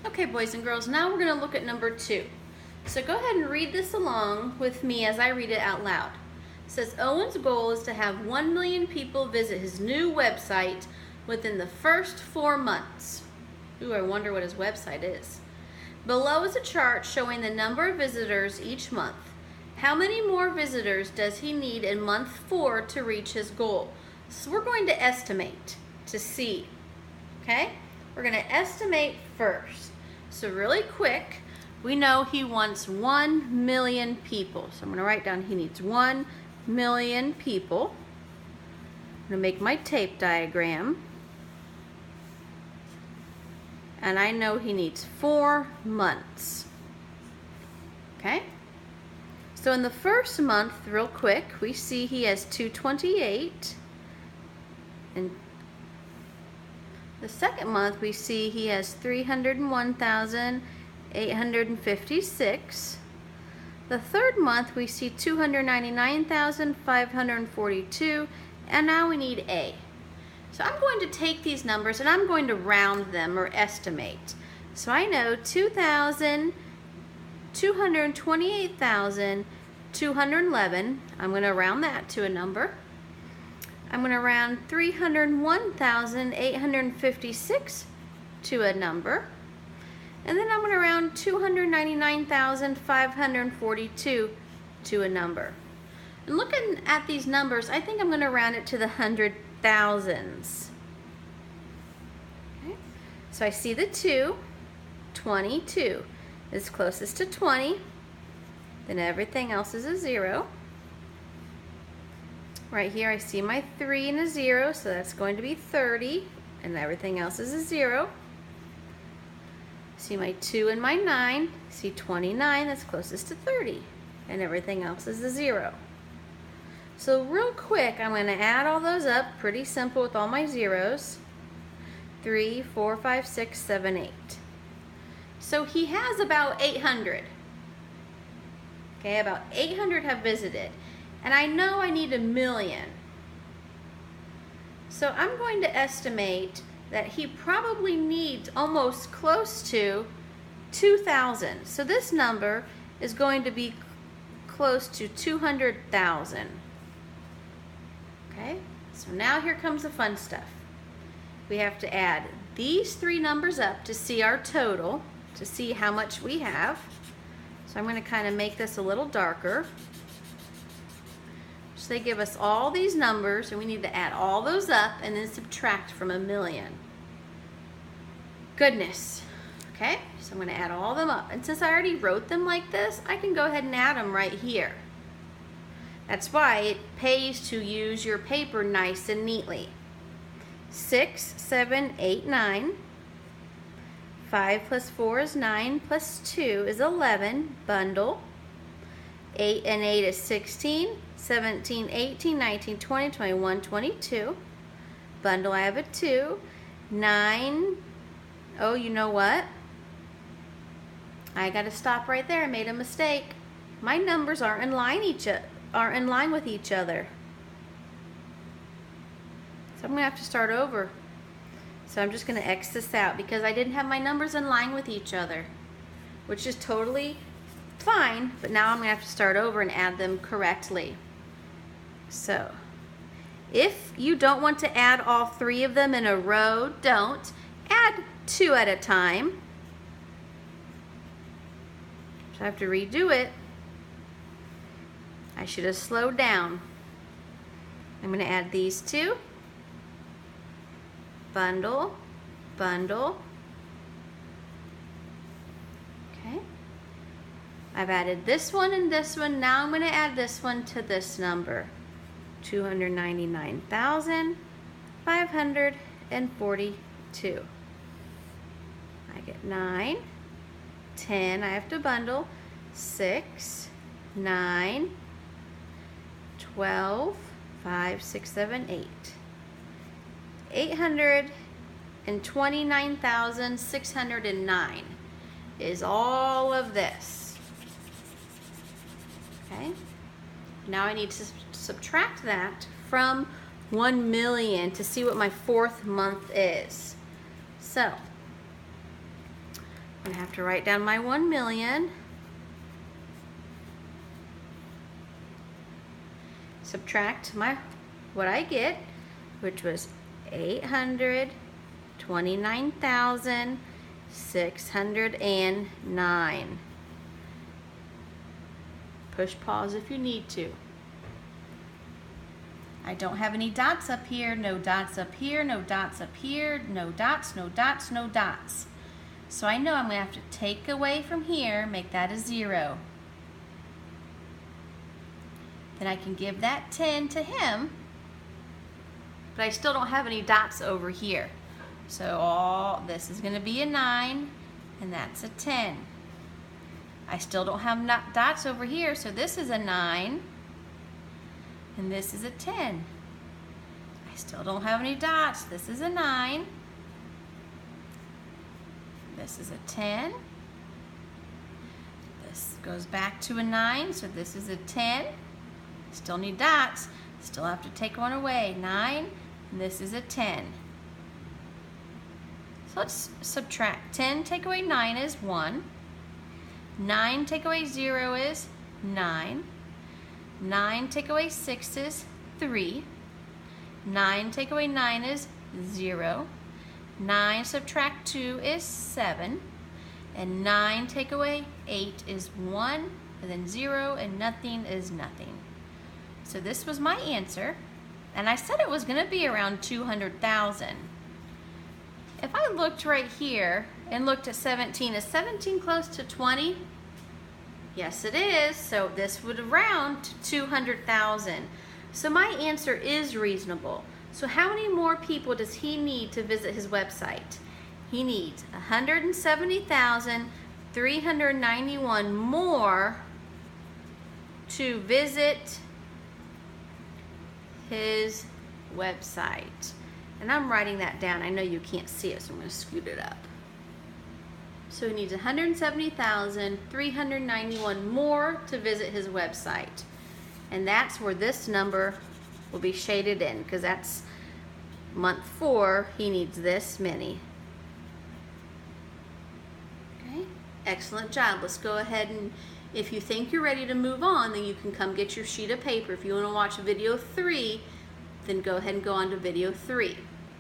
Okay, boys and girls, now we're going to look at number 2. So go ahead and read this along with me as I read it out loud. It says, Owen's goal is to have 1 million people visit his new website within the first 4 months. Ooh, I wonder what his website is. Below is a chart showing the number of visitors each month. How many more visitors does he need in month 4 to reach his goal? So we're going to estimate to see, okay? We're going to estimate first. So really quick, we know he wants 1 million people. So I'm going to write down he needs 1 million people. I'm going to make my tape diagram. And I know he needs 4 months. Okay? So in the first month, real quick, we see he has 228. And the second month, we see he has 301,856. The third month, we see 299,542. And now we need A. So I'm going to take these numbers and I'm going to round them or estimate. So I know 228,211. I'm going to round that to a number. I'm going to round 301,856 to a number. And then I'm going to round 299,542 to a number. And looking at these numbers, I think I'm going to round it to the thousands. Okay. So I see the 2, 22 is closest to 20, then everything else is a 0. Right here I see my 3 and a 0, so that's going to be 30, and everything else is a 0. See my 2 and my 9, see 29, that's closest to 30, and everything else is a 0. So real quick, I'm going to add all those up, pretty simple with all my zeros. 3, 4, 5, 6, 7, 8. So he has about 800. Okay, about 800 have visited. And I know I need 1 million. So I'm going to estimate that he probably needs almost close to 2,000. So this number is going to be close to 200,000. Okay, so now here comes the fun stuff. We have to add these 3 numbers up to see our total, to see how much we have. So I'm going to kind of make this a little darker. So they give us all these numbers, and we need to add all those up and then subtract from 1 million. Goodness. Okay, so I'm going to add all of them up. And since I already wrote them like this, I can go ahead and add them right here. That's why it pays to use your paper nice and neatly. 6, 7, 8, 9. 5 plus 4 is 9, plus 2 is 11, bundle. 8 and 8 is 16, 17, 18, 19, 20, 21, 22. Bundle, I have a 2. 9, oh, you know what? I gotta stop right there, I made a mistake. My numbers aren't in line with each other. So I'm gonna have to start over. So I'm just gonna X this out because I didn't have my numbers in line with each other, which is totally fine, but now I'm gonna have to start over and add them correctly. So if you don't want to add all 3 of them in a row, don't. Add 2 at a time. So I have to redo it. I should have slowed down. I'm going to add these 2. Bundle, bundle. Okay. I've added this one and this one. Now I'm going to add this one to this number. 299,542. I get 9, 10. I have to bundle. 6, 9, 12, 5, 6, 7, 8. 829,609 is all of this. Okay? Now I need to subtract that from 1 million to see what my 4th month is. So, I'm gonna have to write down my 1 million. Subtract what I get, which was 829,609. Push pause if you need to. I don't have any dots up here, no dots up here, no dots up here, no dots, no dots, no dots. So I know I'm going to have to take away from here, make that a 0. Then I can give that 10 to him, but I still don't have any dots over here. So this is going to be a 9, and that's a 10. I still don't have dots over here, so this is a 9, and this is a 10. I still don't have any dots. This is a 9. This is a 10. This goes back to a 9, so this is a 10. Still need dots. Still have to take one away. 9, and this is a 10. So let's subtract. 10 take away 9 is 1. 9 take away 0 is 9. 9 take away 6 is 3. 9 take away 9 is 0. 9 subtract 2 is 7. And 9 take away 8 is 1. And then 0 and nothing is nothing. So this was my answer. And I said it was going to be around 200,000. If I looked right here and looked at 17, is 17 close to 20? Yes, it is. So this would round to 200,000. So my answer is reasonable. So how many more people does he need to visit his website? He needs 170,391 more to visit his website. And I'm writing that down. I know you can't see it, so I'm going to scoot it up. So he needs 170,391 more to visit his website. And that's where this number will be shaded in, because that's month 4. He needs this many. Okay, excellent job. Let's go ahead, and if you think you're ready to move on, then you can come get your sheet of paper. If you want to watch video 3, then go ahead and go on to video 3.